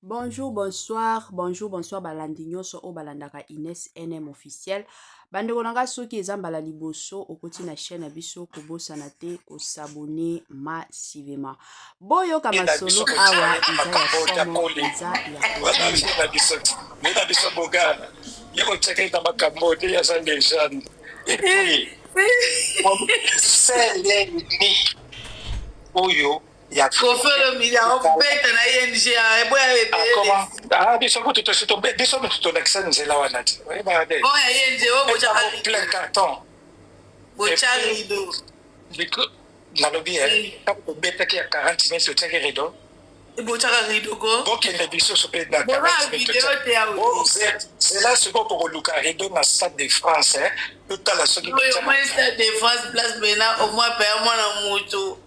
Bonjour, bonsoir, balandi nyonso o balandaka Ines NM officiel. Bandeko nanga soki eza mbala liboso okoti na chaîne na biso kobosana te kosabone massivement. Boyoka masolo awa eza ya somo eza ya kolinda. Nena biso bogana. Yeko cheke na makambo de ya za légende. Et puis c'est unique. Oyo ya Kofelo mi ya obeta na ING ya eboya comment biso ko tuto sito biso mo tuto nakisa nzela wana ti. Ouais ba de. Oh ya ING o bocha plein carton. Bocha rido. Biko na lobby ka ko beta ki ya 40 minutes au rideau. Bocha rido ko. Donc il est biso so pe na 40 minutes. C'est là ce qu'on pour Luca rideau na stade de France tout à la soki. Oui, au moins stade de France place maintenant au moins père moi na moto.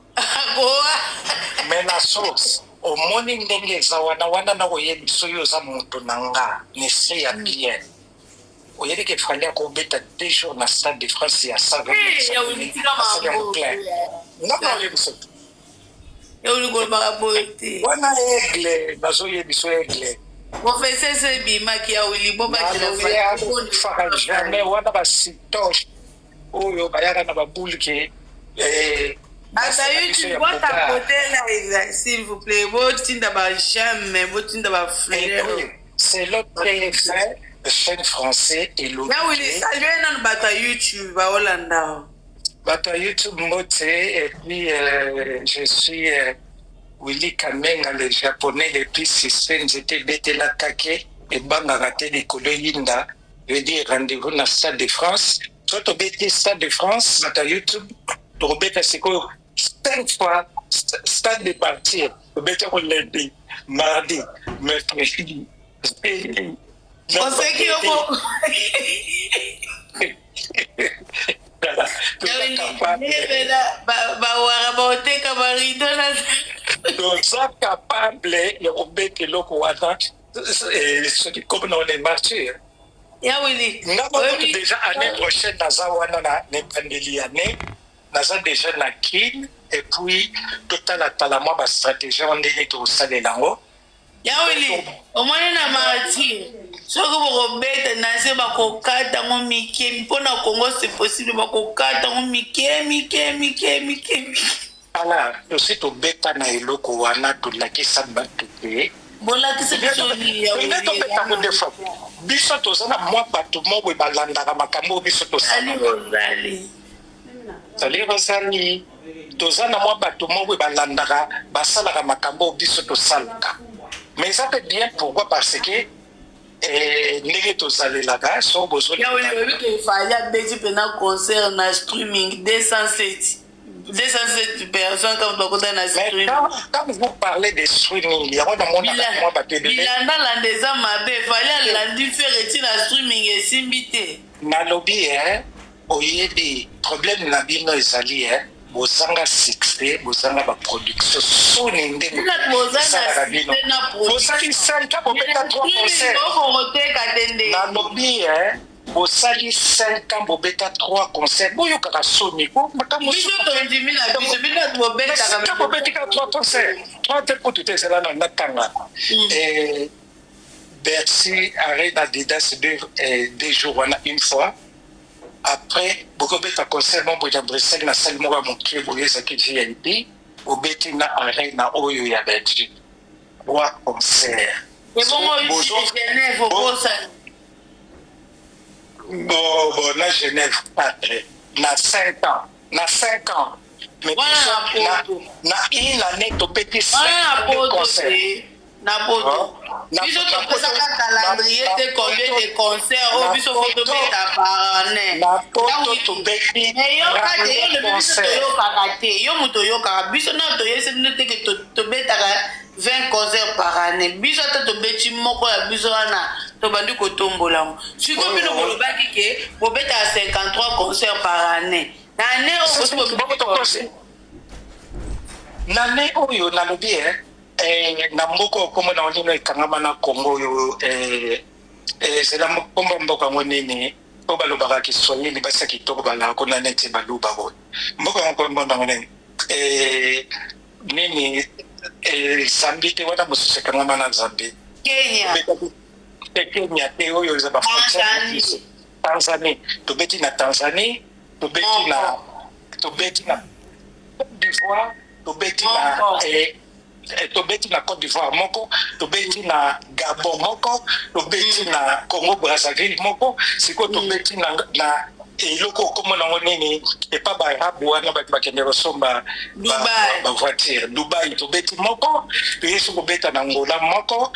Mais la source au morning ndenge za wana na oyebi so yo za moto nanga ne se ya bien oyebi ke fallait ko beta 2 jours na stade de France ya ça ya ulitika mambo na oyebi so ya uliko bakabote wana aigle bazo yebi so aigle professeur Sebima ki ya ulibo ba telefone jamais wana ba sitoche oyo bayaka na babuli ke Ata YouTube, votre côté là, s'il vous plaît, votre tinda ba jamais, votre tinda ba frère. C'est l'autre fait, le chaîne français et l'autre. Mais oui, ça vient dans bata YouTube, ba Hollanda. Bata YouTube moté et puis je suis Willy Kamenga, le japonais, les puis système, j'étais bêté la kake et banga raté les Yinda, je veux dire rendez-vous dans le Stade de France. Toi, tu bêté Stade de France, bata YouTube, tu bêté c'est quoi? 5 fois stade de partir, bêté au lundi, mardi, mercredi. On sait qu'il y a capable de rebêter le Rwanda, ce qui comme dans les martyrs. Déjà l'année prochaine, Nazawana n'est Naza déjà na kin et puis total atalama ba stratégie on est tout ça les lango. Yawili, au moins na martyr. Soko bokobeta na se bakokata mo mike mpona Congo c'est possible bakokata mo mike. Alors, aussi to beta na eloko wana to lakisa batuke. Bolakisa bisoni ya wili. To beta mo defa. Biso to sana mwa batu mo we balanda ka makambo biso to sana. Salut Rosalie. Tozana mwa bato moko balandaka basalaka makambo biso to salaka. Mais ça peut bien pourquoi parce que ndenge tozalelaka so bozo. Ya wili ke fanya beji pena concert na streaming 207 personnes comme dokota na streaming. Quand vous parlez de streaming, il y a un monde moi bato de. Bilanda landeza mabe fanya landi faire na streaming et simbité. Na lobby oyebi problème na bino ezali bozanga succès bozanga ba production soni ndenge bozali 5 ans bobeta 3 concerts na lobby bosali 5 ans bobeta 3 concerts boyokaka soni bobetaka 3 concerts 3 te po tute ezala na natanga Bercy arrête na Didas 2 jours wana une fois. Après, beaucoup de conseils, mon bout de Bruxelles, na salle moi mon pied, vous les acquis VIP, au bêtis na arène na oyo ya Belgique. 3 concerts. Et bon, Genève, bon, na Genève, 4, na 5 ans. Na 5 ans. Mais na une année, tu peux dire 5 concerts. Na poto. Biso topesaka calendrier de combien de concerts au biso photo beta par année. Na poto tobeti. Yo kate yo le biso toyokaka te. Yo muto yokaka biso na toyese nete ke tobetaka 20 concerts par année. Biso ata tobeti moko ya biso wana tobandi kotombola mo. Siko bino bolobaki ke bobeta 53 concerts par année. Na année o na année oyo na lobi na mboko komo na ondino ekangama na Congo yo c'est la mkomba mboka monene po balobaka Kiswahili basa kitoko bala ko na neti baluba bo mboka mkomba monene nini Zambie te wana mususekangama na Zambie Kenya. Kenya te oyo eza ba frontière. Tanzanie. Tobeti na Tanzanie, tobeti na Côte d'Ivoire, tobeti na Côte d'Ivoire moko, tobeti na Gabon moko, tobeti na Congo Brazzaville moko, siko tobeti na eloko comme nango nini epa baarabu wana bato bakende kosomba bavoiture Dubai tobeti moko toyesi kobeta na Angola moko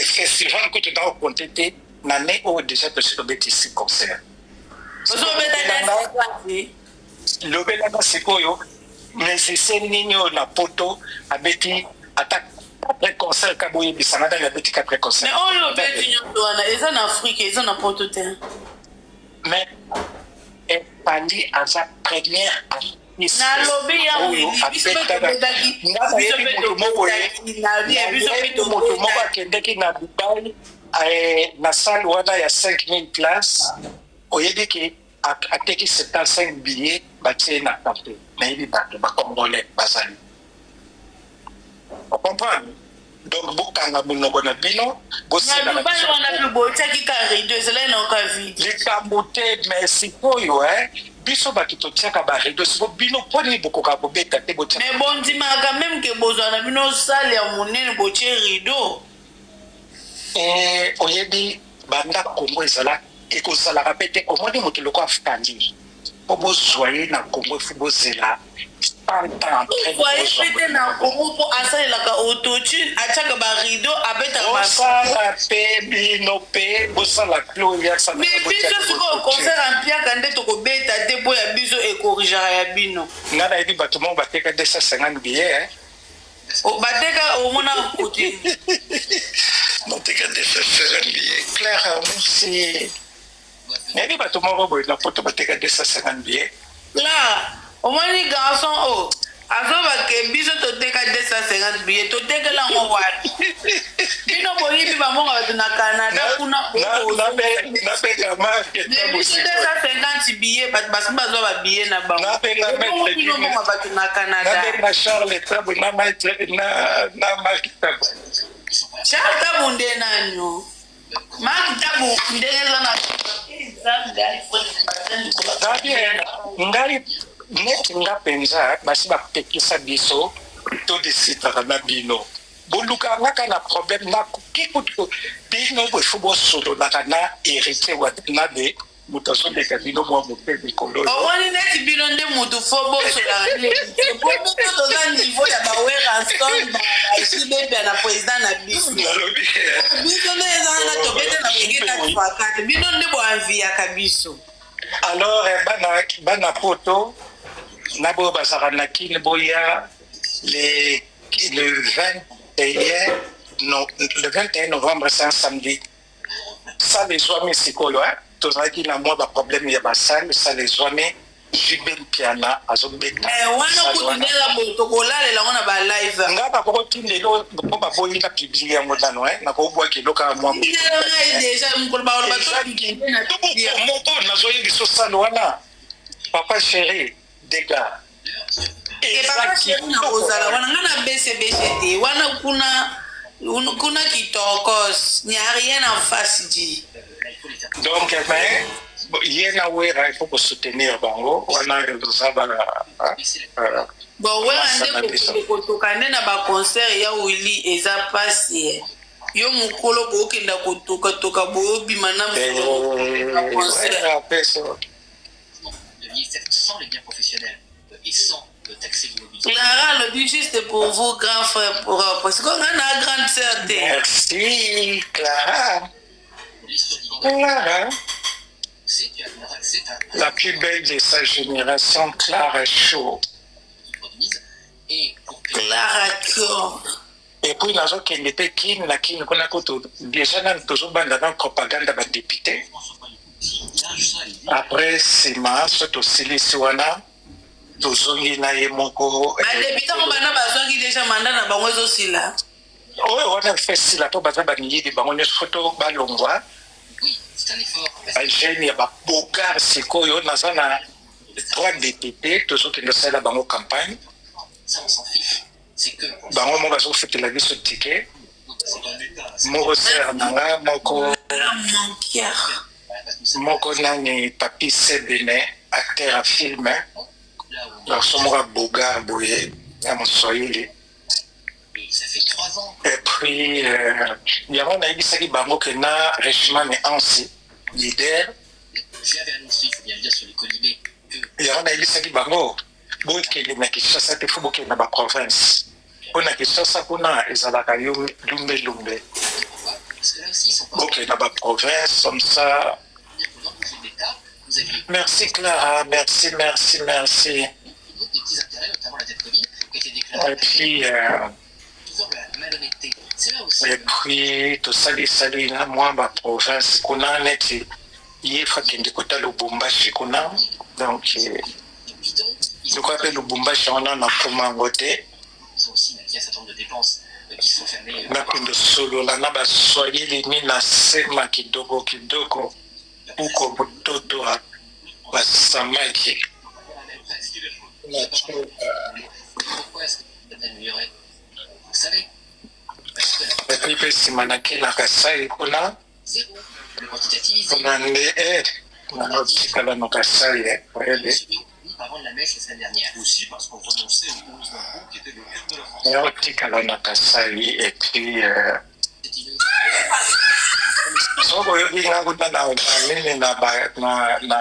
festival ko totaka kokonte te na ne oyo déjà tosi tobeti 6 concert lobelaka sikoyo musicien nini oyo na poto abeti ata 4 concert ka boyebisanga ndani abeti 4 concert mais oyo lobeti nyonso wana eza na Afrique eza na poto te mais Pandi aza première artiste nalobi ya moto moko akendeki na Dubai na salle wana ya 5000 places oyebi ke ateki 75 billets batie na papier nayebi bato bacongolais bazali comprendre donc bokanga monoko na bino likambo te mais sikoyo biso bato totiaka barido siko bino mponi bokoka kobeta te mais bondimaka meme ke bozwa na bino sale ya monene botie rido oyebi banda kongo ezala ekozalaka mpe te omoni moto loko afutandi po bozwa ye na kongo efu bozela voye pete na kongo mpo asalelaka autotune atiaka barido abetaka bosala mpe bino mpe bosala cloyasa mais biso sikoyo concert ampiaka nde tokobeta te mpo ya biso ekorigaka ya bino nga nayebi bato moko bateka 250 billet bateka omona kote bateka 250 billet claire merci nayebi bato moko boye na poto bateka 250 billet claire omoni garçon o azobake biso toteka 250 billet totekela ngo wapi bino boyibi bamonga bato na Canada kuna nabenga marke biso 250 billet bato basi bazwa babillet na bango monga bato na Canada nabenga Charles Tabu na marke Tabu Charles Tabu nde nanyo marke Tabu ndenge eza na ngai neti nga mpenza basi bapekisa biso todesitaka na bino boluka ngaka na problème nakoki kutu bino bwefu bosololaka na héritier wana de moto azoleka bino mwa mope likolo omoni neti bino nde motu fo bosolaka po bino toza niveau ya baweranson baisibepia na président na biso biso nde ezanga tobete na pekekati fakate bino nde boanviyaka biso alors bana poto na boyo bazalaka na kini boya le 21 novembre c'est un samedi sale ezwami sikoyo tozalaki na mwa baproblème ya basale sale ezwami Jibel Piana azobeta wana kutundela tokolalela ngo na balive nga bakokotindelo mpo baboyika publie yango nano nakobwaki eloka mwa moko nazoyebiso sale wana papa chéri dégâts papa chéri nakozala wana nga na bcbc te wana kuna kitokos n'y a rien en face dit donc ye na wera il faut soutenir bango wana ezoza bon wera nde kotoka nde na baconcert ya Willy eza pasi yo mokolo bookenda kotokatoka boyobima na Clara le dit juste pour vous grand frère parce qu'on a une grande sœur. Merci Clara. Clara. La plus belle de sa génération, Clara Shaw. Clara Shaw. Et puis, nous avons qu'il était qui, qu'on a déjà dans la propagande de député. Après, c'est ma, c'est aussi les Suana. Tozongi na ye moko. Député, on a déjà mandat na bango aussi là. Oui, on a fait si la toba ba ni de bango photo balongwa. Jeune ya ba bokar sikoyo nazana 3 députés tozoki na sala bango campagne. Ça on s'en fiche. C'est que bango mo bazo fete la biso ticket. Moko sœur nanga moko nani Papi Sebene, acteur à film, garçon moko Bogar boye ya Moswahili. Et puis yango nayebisaki bango ke na Richman Ansi leader. Yango nayebisaki bango bokende na Kinshasa te fo bokende na baprovince. Mpona Kinshasa kuna ezalaka lumbe. Ok, dans ma province, comme ça. Merci Clara, merci. Et puis, tout ça, là, moi, ma province, qu'on a net, il y a des côtés Lubumbashi, qu'on a. Donc, je crois que Lubumbashi, on a un côté. Ils ont aussi il y a un certain nombre de dépenses qui sont fermées. Napenda solo la naba Swahili ni nasema kidogo uko mtoto wa samaki. Pourquoi est-ce que vous êtes amélioré? Vous savez, Et puis pesi manake na Kasai kuna zéro. Le quantitativisme. kuna na Kasai Avant de la messe la semaine dernière. Aussi parce qu'on renonçait aux 11 impôts qui étaient le cœur de la France. Et puis soko yokinga kuta na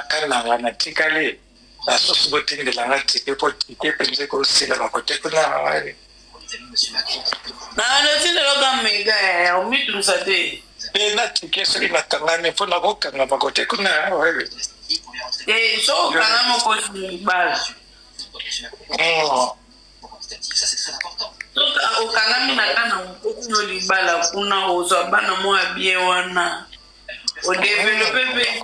kananga na tikale asusu botindelanga tike po tike penze kosila bakote kuna wale na tike soki nakangani mpona kokanga bakote kuna wale. So kana moko libala. Ça c'est très important. So okangami na kana moko libala kuna ozwa bana mo abie wana. O développer pe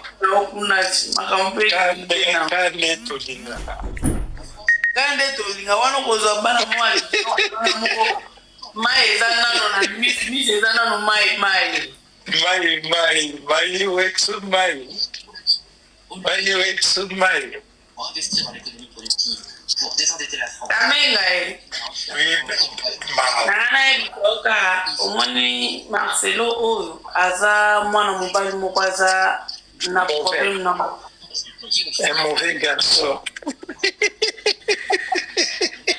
kuna makampe kane tolinga. Kande tolinga wana kozwa bana mo abie mai ezana na mis ezana no mai. Mai wetsu mai. Pour investir dans l'économie productive, pour désendetter la France. Omoni Marcelo oyo aza mwana mobali moko aza na problème na Un mauvais garçon.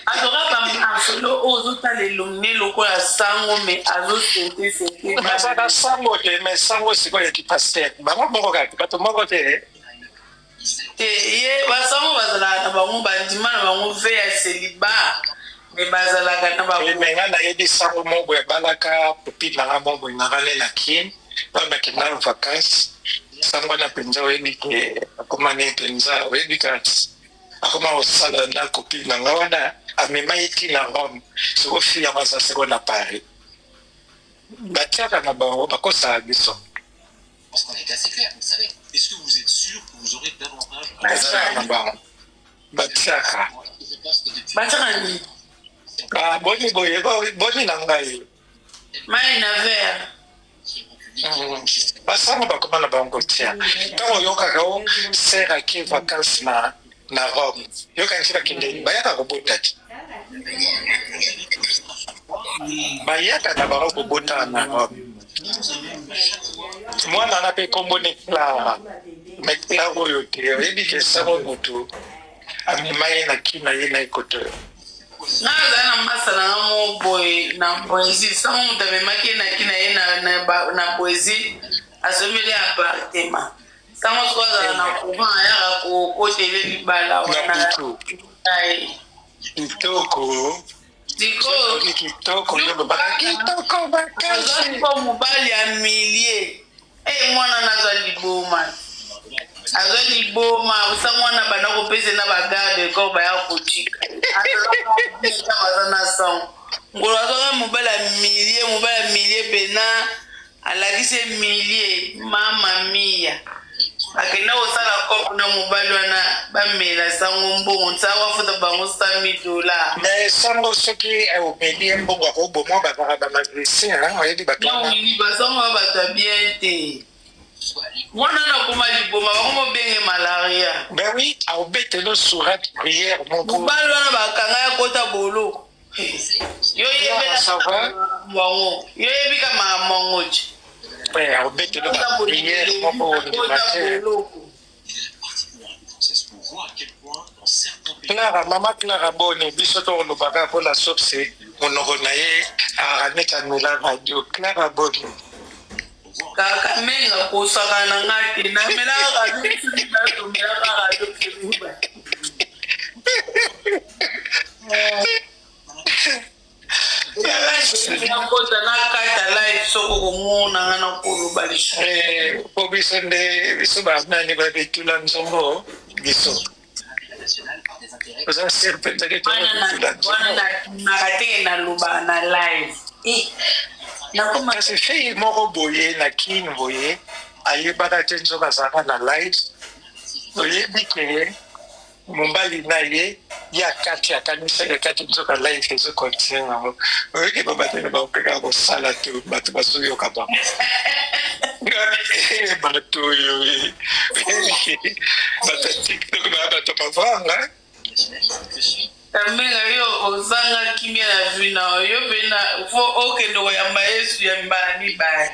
azokaka Marcelo oyo ozotala elongi lokola sango me azosente Masaka sango te, mais sango sikoyo ekipaster. Bango moko kaka, bato moko te. ye basango bazalaka na bango bandima na bango ve ya seliba me bazalaka na bango Me nga nayebi sango moko ebalaka kopine nanga moko enganga ne na kin oyo bakenda na vacance sango wana mpenza oyebi ke akoma ne mpenza oyebi kati akoma kosala na kopine nanga wana amema ye ti na Rome soko fi yango aza seko na Paris batiaka na bango bakosala biso. Parce qu'on a été assez clair, vous savez. Est-ce que vous êtes sûr que vous aurez davantage batiaka batiaka boni boye boni na ngai mai na verre basango bakoma na bango tia ntango oyokaka o ser ake vacance na Rome yokaki bakende bayaka kobota ti bayaka na bango kobota na Rome. Mwana na pe kombo ne Clara me Clara oyo te oyebi ke sango motu amema ye na kina ye na ekoto naza na masala na mo boye na Brésil sango moto amemaki na kina ye na Brésil asomeli appartement sango soko azala na courant ayaka kokotele libala wana kitoko kitoko azali mpo mobali ya milie mwana nazwa liboma osa mwana banda kopesa na bagarde corps baya kotika aza na sango ngolo azoka mobali ya milie pena alakisi milie mama mia akenda kosala kope na mobali wana bamela sango mbongo ntango afuta bango $100,000 mais sango soki omeli mbongo akoboma bazaka bamagrisin oyebi batongi basango ba bato ya bien te mwana nakoma liboma bango mobenge malaria ben oui aobetelo surat prière moko mobali wana bakanga ya kota bolo Yo yebela ça va? mongo. Yo yebika ma mongo. Ouais, on met le prière pour le matin. Pour voir à quel point, dans certains pays, Clara, maman Clara Boni, bisoto on baka pour la source, on onaye à mettre à la radio. Clara Boni. Kaka menga kosaka na ngati na mela ka dukisi na to mela ka dukisi ba. Ya kota na kata live soko komona ngana ko balisho. Po biso nde biso ba nani ba betula nzongo biso. la nationale par des intérêts. Oza serpente ke Na kate na luba na live. Nakoma kasi fei moko boye na kin boye ayebaka te nzoka azalaka na live oyebi ke mobali na ye ya kati akanisaka kati nzoka live ezokontinue yango oyoki babatene bakokaka kosala te bato bazoyoka bango bato oyo bato tiktok baa bato bavanga Nationaliste que suis. menga yo ozanga kimia na vina yo pena fo okende koyamba Yesu ya mbala mibale.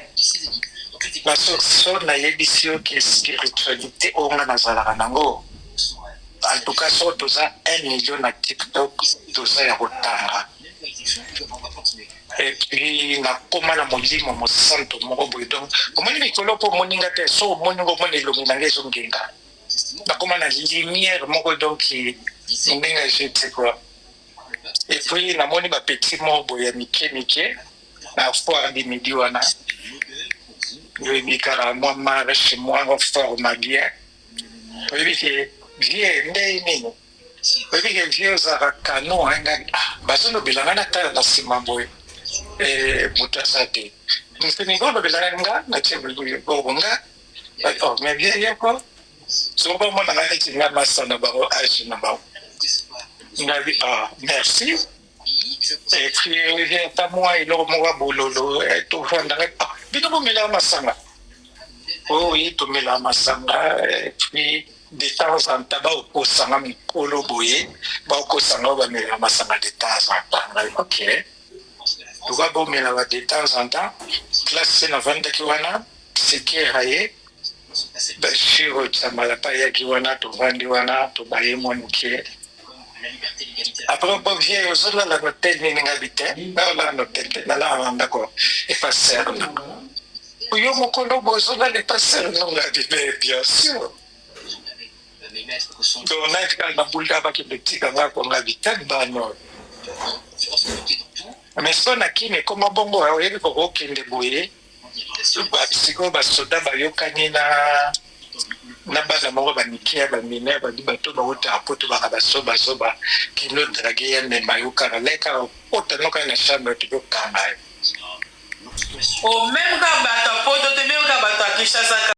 Donc les basoso nayebisi yo ke spiritualité oyo nga nazalaka nango en tout cas so toza 1 million na tiktok toza ya kotanga et puis nakóma na molimo mosanto moko boye donc omoni mikolo mpo omoninga te so omoninga omona elongi nanga ezongenga nakóma na lumière moko donc ndenge jete quoi et puis namoni bapeti moko boye ya mike na foire de midi wana oyebi kaka mwa marche mwa forma bien oyebi ke vie ndei nini oyebi ke vie ozalaka kano nga bazolobelanga na tala na nsima boye moto aza te mpeninga olobelanga nga natie bobo nga mais vie yeko soko omonanga neti nga masa na bango age na bango ngabi merci et puis ata mwa eloko moko ya bololo tovandaka bino bomelaka masanga oyo tomelaka masanga et puis de temps en temps baokosanga mikolo boye baokosanga oyo bamelaka masanga de temps en temps ok toka bomelaka de temps en temps classe navandaki wana sekera ye bashiro tsamala pa yaki wana tovandi wana tobaye monike après bon vieux ozolala na hotel nini ngabi te naolala na hotel te nalala ndako epaser yo mokolo bo ozolala epaser nongabi me bien sûr donc nayeti kaka na bulda bakende tika nga kongabi te bano mais so na kini ekoma bongo oyebi kokokende boye basikoyo basoda bayokani na bana moko banikia bamine badi bato baotaka poto baka basobasoba kino drage ya ndemba yokaka leka okota noka na chambre tokokanga ye O même ka bato poto te même ka bato akishasa